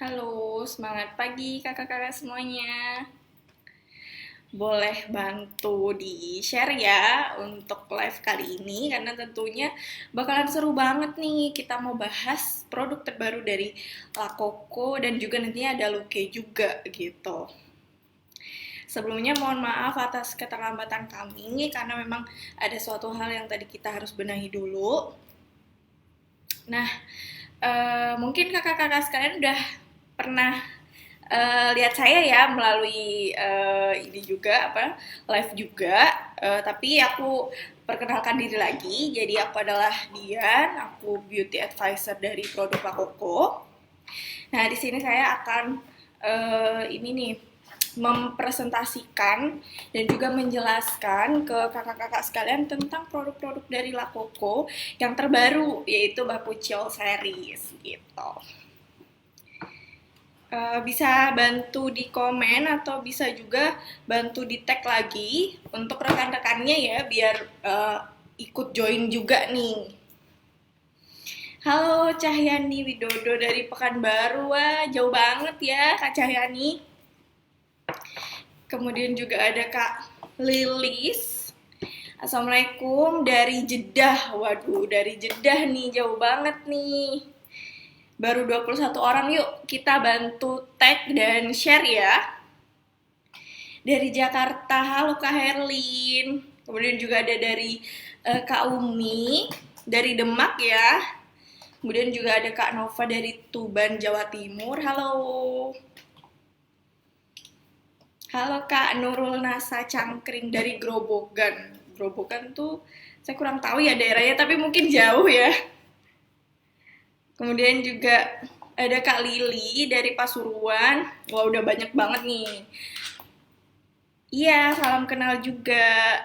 Halo, semangat pagi kakak-kakak semuanya. Boleh bantu di-share ya untuk live kali ini karena tentunya bakalan seru banget nih. Kita mau bahas produk terbaru dari La Coco dan juga nantinya ada Luke juga gitu. Sebelumnya mohon maaf atas keterlambatan kami karena memang ada suatu hal yang tadi kita harus benahi dulu. Nah, mungkin kakak-kakak sekalian udah pernah lihat saya ya melalui ini juga apa live juga. Tapi aku perkenalkan diri lagi. Jadi aku adalah Dian, aku beauty advisor dari produk La Coco. Nah, di sini saya akan ini nih mempresentasikan dan juga menjelaskan ke kakak-kakak sekalian tentang produk-produk dari La Coco yang terbaru, yaitu Bakuchiol Series gitu. Bisa bantu di komen atau bisa juga bantu di tag lagi untuk rekan-rekannya ya biar ikut join juga nih. Halo Cahyani Widodo dari Pekanbaru, wah jauh banget ya Kak Cahyani. Kemudian juga ada Kak Lilis. Assalamualaikum dari Jeddah. Waduh, dari Jeddah nih, jauh banget nih. Baru 21 orang, yuk kita bantu tag dan share ya. Dari Jakarta, halo Kak Herlin. Kemudian juga ada dari Kak Umi, dari Demak ya. Kemudian juga ada Kak Nova dari Tuban, Jawa Timur, halo. Halo Kak Nurul Nasa Cangkring dari Grobogan. Grobogan tuh saya kurang tahu ya daerahnya, tapi mungkin jauh ya. Kemudian juga ada Kak Lili dari Pasuruan. Wah, udah banyak banget nih. Iya, salam kenal juga.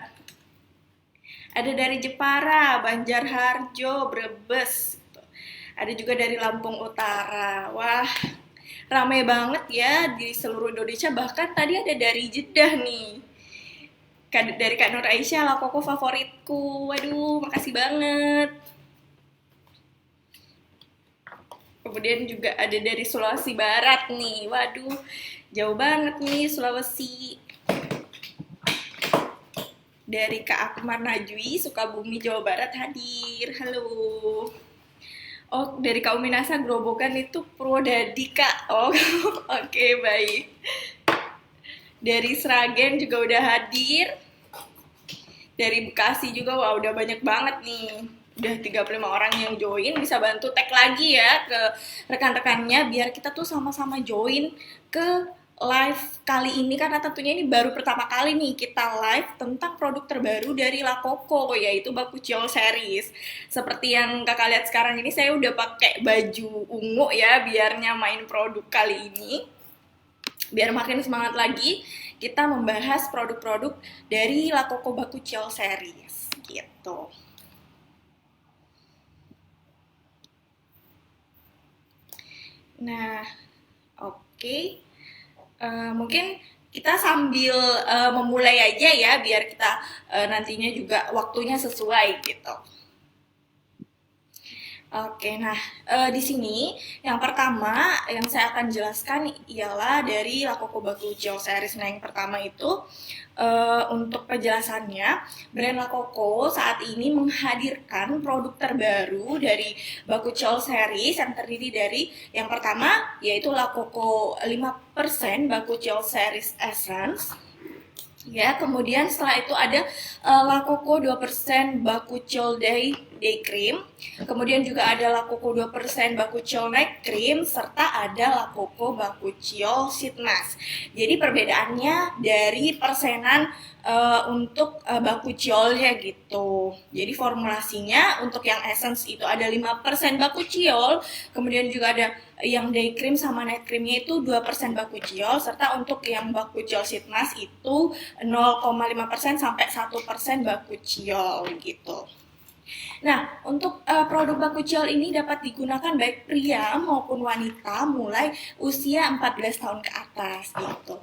Ada dari Jepara, Banjarharjo, Brebes. Ada juga dari Lampung Utara. Wah, ramai banget ya di seluruh Indonesia. Bahkan tadi ada dari Jeddah nih. Dari Kak Nur Aisyah, La Coco favoritku. Waduh, makasih banget. Kemudian juga ada dari Sulawesi Barat nih. Waduh, jauh banget nih Sulawesi. Dari Kak Akmar Najwi, Sukabumi, Jawa Barat hadir. Halo. Oh, dari Kak Uminasa Grobogan itu Purwodadi, Kak. Oh, oke, baik. Dari Sragen juga udah hadir. Dari Bekasi juga, wah udah banyak banget nih. Udah 35 orang yang join, bisa bantu tag lagi ya ke rekan-rekannya biar kita tuh sama-sama join ke live kali ini karena tentunya ini baru pertama kali nih kita live tentang produk terbaru dari La Coco yaitu Bakuchiol Series. Seperti yang kakak lihat sekarang ini saya udah pakai baju ungu ya biar nyamain produk kali ini. Biar makin semangat lagi kita membahas produk-produk dari La Coco Bakuchiol Series gitu. Nah, oke. Mungkin kita sambil memulai aja ya biar kita nantinya juga waktunya sesuai gitu. Oke, nah di sini yang pertama yang saya akan jelaskan ialah dari La Coco Bakuchiol Series. Nah yang pertama itu untuk penjelasannya, brand La Coco saat ini menghadirkan produk terbaru dari Bakuchiol Series yang terdiri dari yang pertama yaitu La Coco 5% Bakuchiol Series Essence. Ya, kemudian setelah itu ada La Coco 2% Bakuchiol Day Cream. Kemudian juga ada La Coco 2% Bakuchiol Night Cream serta ada La Coco Bakuchiol Sheet Mask. Jadi perbedaannya dari persenan untuk Bakuchiolnya gitu. Jadi formulasinya untuk yang essence itu ada 5% Bakuchiol, kemudian juga ada yang day cream sama night creamnya itu 2% Bakuchiol, serta untuk yang Bakuchiol Sheet Mask itu 0,5% sampai 1% Bakuchiol gitu. Nah, untuk produk Bakuchiol ini dapat digunakan baik pria maupun wanita mulai usia 14 tahun ke atas gitu.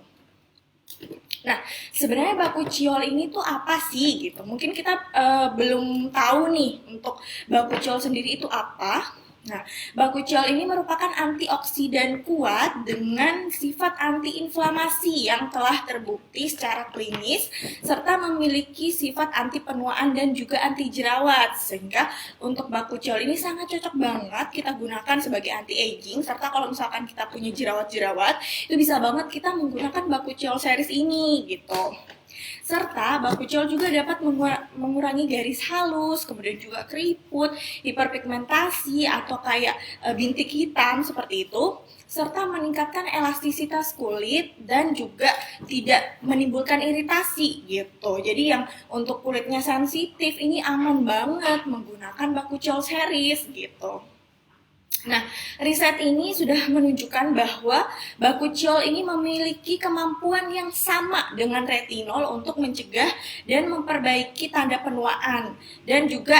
Nah, sebenarnya Bakuchiol ini tuh apa sih gitu? Mungkin kita belum tahu nih untuk Bakuchiol sendiri itu apa. Nah, bakuchiol ini merupakan antioksidan kuat dengan sifat antiinflamasi yang telah terbukti secara klinis serta memiliki sifat anti penuaan dan juga anti jerawat. Sehingga untuk bakuchiol ini sangat cocok banget kita gunakan sebagai anti aging, serta kalau misalkan kita punya jerawat-jerawat, itu bisa banget kita menggunakan bakuchiol series ini gitu. Serta bakuchiol juga dapat mengurangi garis halus, kemudian juga keriput, hiperpigmentasi atau kayak bintik hitam seperti itu, serta meningkatkan elastisitas kulit dan juga tidak menimbulkan iritasi gitu. Jadi yang untuk kulitnya sensitif ini aman banget menggunakan bakuchiol series gitu. Nah, riset ini sudah menunjukkan bahwa bakuchiol ini memiliki kemampuan yang sama dengan retinol untuk mencegah dan memperbaiki tanda penuaan, dan juga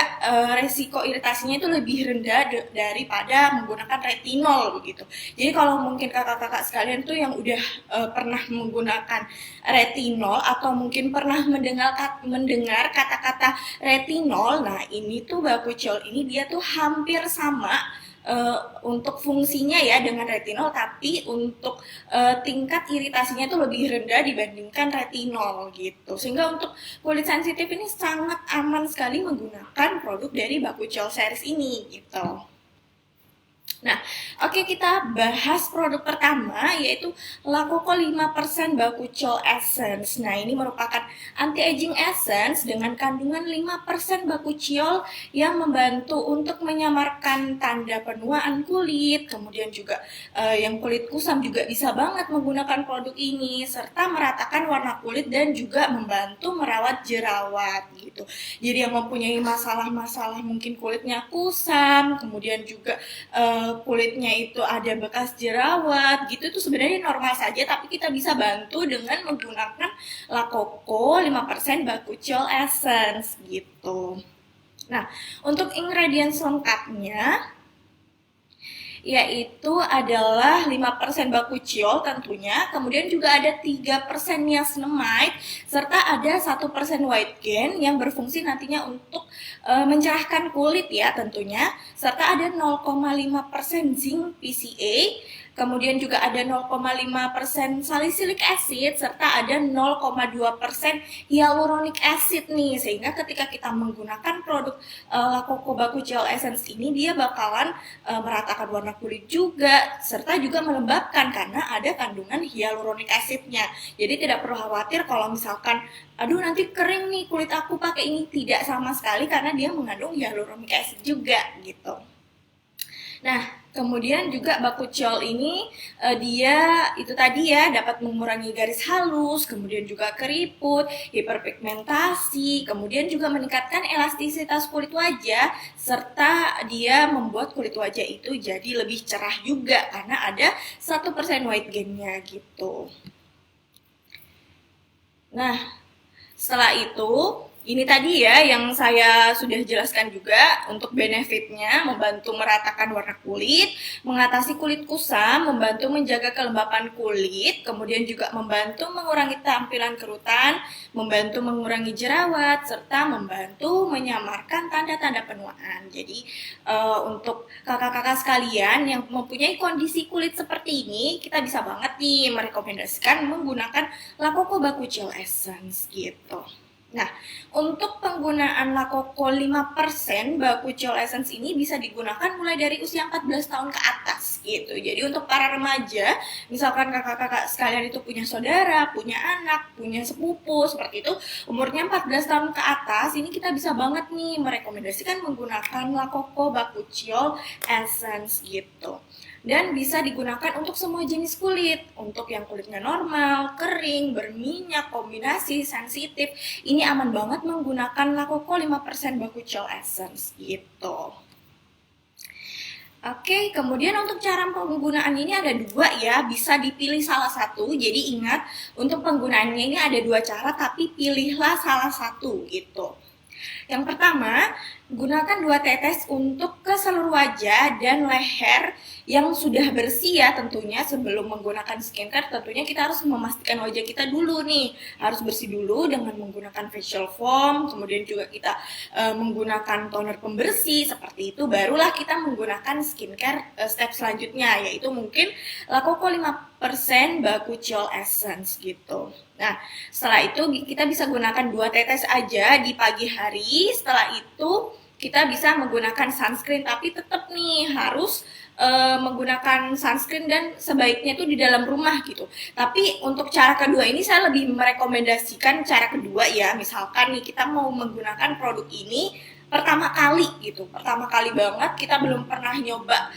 resiko iritasinya itu lebih rendah daripada menggunakan retinol begitu. Jadi kalau mungkin kakak-kakak sekalian tuh yang udah pernah menggunakan retinol atau mungkin pernah mendengar kata-kata retinol, nah ini tuh bakuchiol ini dia tuh hampir sama untuk fungsinya ya dengan retinol, tapi untuk tingkat iritasinya itu lebih rendah dibandingkan retinol gitu. Sehingga untuk kulit sensitif ini sangat aman sekali menggunakan produk dari bakuchiol series ini gitu. Nah, oke, kita bahas produk pertama yaitu La Coco 5% Bakuchiol Essence. Nah, ini merupakan anti-aging essence dengan kandungan 5% bakuchiol yang membantu untuk menyamarkan tanda penuaan kulit. Kemudian juga yang kulit kusam juga bisa banget menggunakan produk ini, serta meratakan warna kulit dan juga membantu merawat jerawat gitu. Jadi yang mempunyai masalah-masalah mungkin kulitnya kusam, kemudian juga kulitnya itu ada bekas jerawat gitu, itu sebenarnya normal saja, tapi kita bisa bantu dengan menggunakan La Coco 5% Bakuchiol Essence gitu. Nah, untuk ingredients lengkapnya yaitu adalah 5% bakuchiol tentunya, kemudian juga ada 3% niacinamide, serta ada 1% white gain yang berfungsi nantinya untuk mencerahkan kulit ya tentunya, serta ada 0,5% zinc PCA, kemudian juga ada 0,5% salicylic acid, serta ada 0,2% hyaluronic acid nih, sehingga ketika kita menggunakan produk La Coco Bakuchiol Essence ini, dia bakalan meratakan warna kulit juga, serta juga melembabkan karena ada kandungan hyaluronic acidnya. Jadi tidak perlu khawatir kalau misalkan aduh nanti kering nih kulit aku pakai ini, tidak sama sekali karena dia mengandung hyaluronic acid juga gitu. Nah, kemudian juga bakuchiol ini dia itu tadi ya dapat mengurangi garis halus, kemudian juga keriput, hiperpigmentasi, kemudian juga meningkatkan elastisitas kulit wajah, serta dia membuat kulit wajah itu jadi lebih cerah juga karena ada 1% white gain-nya gitu. Nah, setelah itu, ini tadi ya yang saya sudah jelaskan juga untuk benefitnya, membantu meratakan warna kulit, mengatasi kulit kusam, membantu menjaga kelembapan kulit, kemudian juga membantu mengurangi tampilan kerutan, membantu mengurangi jerawat, serta membantu menyamarkan tanda-tanda penuaan. Jadi untuk kakak-kakak sekalian yang mempunyai kondisi kulit seperti ini, kita bisa banget nih merekomendasikan menggunakan La Coco Bakuchiol Essence gitu. Nah, untuk penggunaan La Coco 5% Bakuchiol Essence ini bisa digunakan mulai dari usia 14 tahun ke atas gitu. Jadi untuk para remaja, misalkan kakak-kakak sekalian itu punya saudara, punya anak, punya sepupu seperti itu, umurnya 14 tahun ke atas, ini kita bisa banget nih merekomendasikan menggunakan La Coco Bakuchiol Essence gitu. Dan bisa digunakan untuk semua jenis kulit, untuk yang kulitnya normal, kering, berminyak, kombinasi, sensitif, ini aman banget menggunakan La Coco 5% Bakuchiol Essence gitu. Oke, kemudian untuk cara penggunaan ini ada dua ya, bisa dipilih salah satu. Jadi ingat, untuk penggunaannya ini ada dua cara, tapi pilihlah salah satu gitu. Yang pertama, gunakan 2 tetes untuk ke seluruh wajah dan leher yang sudah bersih ya tentunya. Sebelum menggunakan skincare tentunya kita harus memastikan wajah kita dulu nih harus bersih dulu dengan menggunakan facial foam, kemudian juga kita menggunakan toner pembersih seperti itu, barulah kita menggunakan skincare step selanjutnya, yaitu mungkin La Coco 5% Bakuchiol Essence gitu. Nah, setelah itu kita bisa gunakan 2 tetes aja di pagi hari. Setelah itu kita bisa menggunakan sunscreen, tapi tetap nih harus menggunakan sunscreen dan sebaiknya itu di dalam rumah gitu. Tapi untuk cara kedua ini saya lebih merekomendasikan cara kedua ya. Misalkan nih kita mau menggunakan produk ini pertama kali gitu, pertama kali banget kita belum pernah nyoba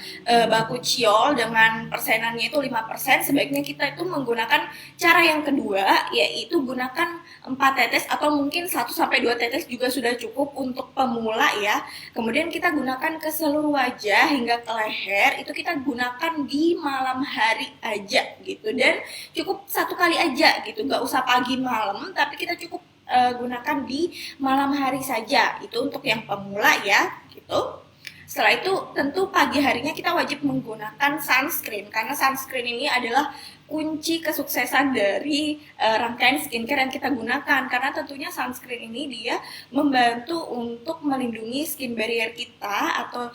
Bakuchiol dengan persenannya itu 5%, sebaiknya kita itu menggunakan cara yang kedua, yaitu gunakan 4 tetes atau mungkin 1-2 tetes juga sudah cukup untuk pemula ya. Kemudian kita gunakan ke seluruh wajah hingga ke leher, itu kita gunakan di malam hari aja gitu, dan cukup 1 kali aja gitu, nggak usah pagi malam, tapi kita cukup gunakan di malam hari saja. Itu untuk yang pemula ya gitu. Setelah itu tentu pagi harinya kita wajib menggunakan sunscreen, karena sunscreen ini adalah kunci kesuksesan dari rangkaian skincare yang kita gunakan, karena tentunya sunscreen ini dia membantu untuk melindungi skin barrier kita atau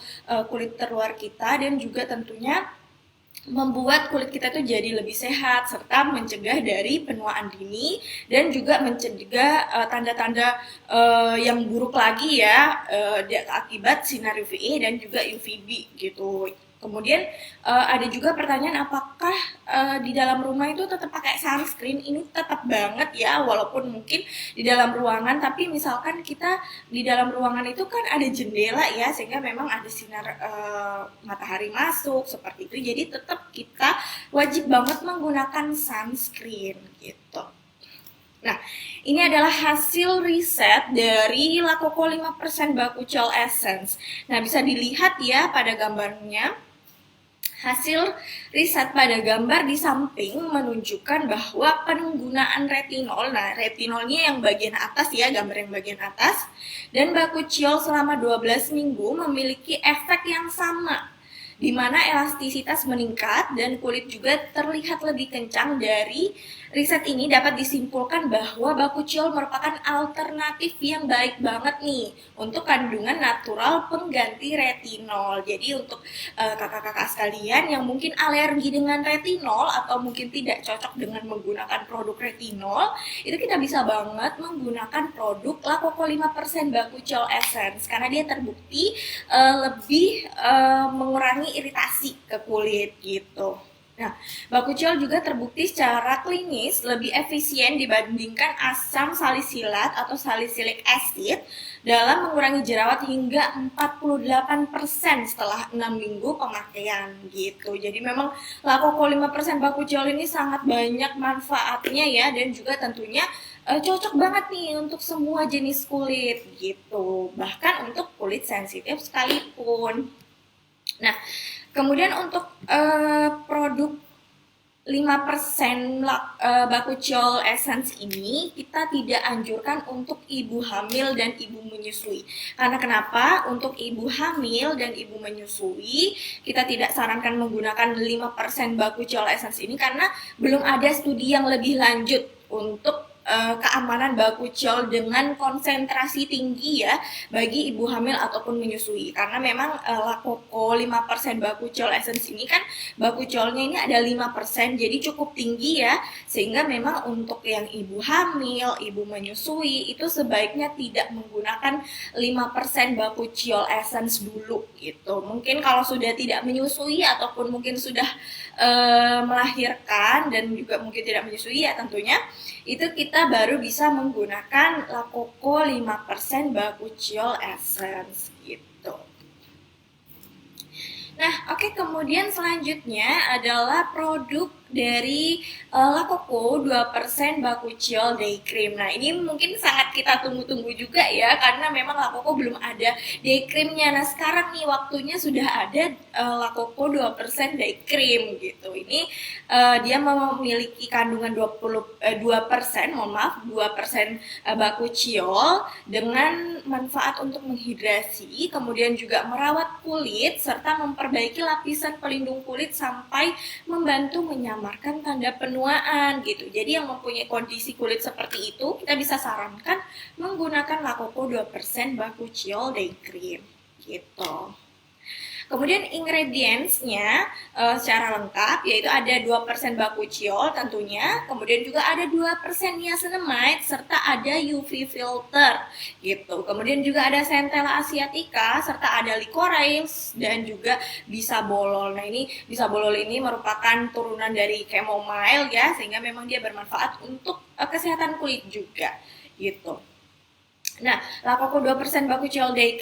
kulit terluar kita, dan juga tentunya membuat kulit kita tuh jadi lebih sehat serta mencegah dari penuaan dini, dan juga mencegah tanda-tanda yang buruk lagi ya akibat sinar UVA dan juga UVB gitu. Kemudian ada juga pertanyaan, apakah di dalam rumah itu tetap pakai sunscreen? Ini tetap banget ya, walaupun mungkin di dalam ruangan, tapi misalkan kita di dalam ruangan itu kan ada jendela ya, sehingga memang ada sinar matahari masuk seperti itu. Jadi tetap kita wajib banget menggunakan sunscreen gitu. Nah, ini adalah hasil riset dari La Coco 5% Bakuchiol Essence. Nah, bisa dilihat ya pada gambarnya. Hasil riset pada gambar di samping menunjukkan bahwa penggunaan retinol, nah retinolnya yang bagian atas ya, gambar yang bagian atas, dan Bakuchiol selama 12 minggu memiliki efek yang sama, di mana elastisitas meningkat dan kulit juga terlihat lebih kencang. Dari riset ini dapat disimpulkan bahwa Bakuchiol merupakan alternatif yang baik banget nih untuk kandungan natural pengganti retinol. Jadi untuk kakak-kakak sekalian yang mungkin alergi dengan retinol atau mungkin tidak cocok dengan menggunakan produk retinol, itu kita bisa banget menggunakan produk La Coco 5% Bakuchiol Essence, karena dia terbukti lebih mengurangi iritasi ke kulit gitu. Nah, Bakuchiol juga terbukti secara klinis lebih efisien dibandingkan asam salisilat atau salicylic acid dalam mengurangi jerawat hingga 48% setelah 6 minggu pemakaian gitu. Jadi memang La Coco 5% Bakuchiol ini sangat banyak manfaatnya ya, dan juga tentunya cocok banget nih untuk semua jenis kulit gitu, bahkan untuk kulit sensitif sekalipun. Nah, kemudian untuk produk 5% Bakuchiol Essence ini kita tidak anjurkan untuk ibu hamil dan ibu menyusui. Karena kenapa? Untuk ibu hamil dan ibu menyusui kita tidak sarankan menggunakan 5% Bakuchiol Essence ini, karena belum ada studi yang lebih lanjut untuk keamanan Bakuchiol dengan konsentrasi tinggi ya bagi ibu hamil ataupun menyusui. Karena memang La Coco 5% Bakuchiol Essence ini kan Bakuchiolnya ini ada 5%, jadi cukup tinggi ya, sehingga memang untuk yang ibu hamil, ibu menyusui itu sebaiknya tidak menggunakan 5% Bakuchiol Essence dulu gitu. Mungkin kalau sudah tidak menyusui ataupun mungkin sudah melahirkan dan juga mungkin tidak menyusui ya tentunya itu kita baru bisa menggunakan La Coco 5% Bakuchiol Essence gitu. Nah, oke, kemudian selanjutnya adalah produk dari Lakoko 2% Bakuchiol Day Cream. Nah, ini mungkin sangat kita tunggu-tunggu juga ya, karena memang Lakoko belum ada day creamnya. Nah, sekarang nih waktunya sudah ada Lakoko 2% Day Cream gitu. Ini dia memiliki kandungan 2%, mohon maaf, 2% Bakuchiol dengan manfaat untuk menghidrasi, kemudian juga merawat kulit serta memperbaiki lapisan pelindung kulit sampai membantu menyamarkan tanda penuaan gitu. Jadi yang mempunyai kondisi kulit seperti itu, kita bisa sarankan menggunakan Lakoko 2% Bakuchiol Day Cream gitu. Kemudian ingredients-nya secara lengkap yaitu ada 2% bakuchiol tentunya, kemudian juga ada 2% niacinamide serta ada UV filter gitu. Kemudian juga ada Centella asiatica serta ada licorice dan juga bisabolol. Nah, ini bisabolol ini merupakan turunan dari chamomile ya, sehingga memang dia bermanfaat untuk kesehatan kulit juga gitu. Nah, Lakoko 2% bakuchiol day cream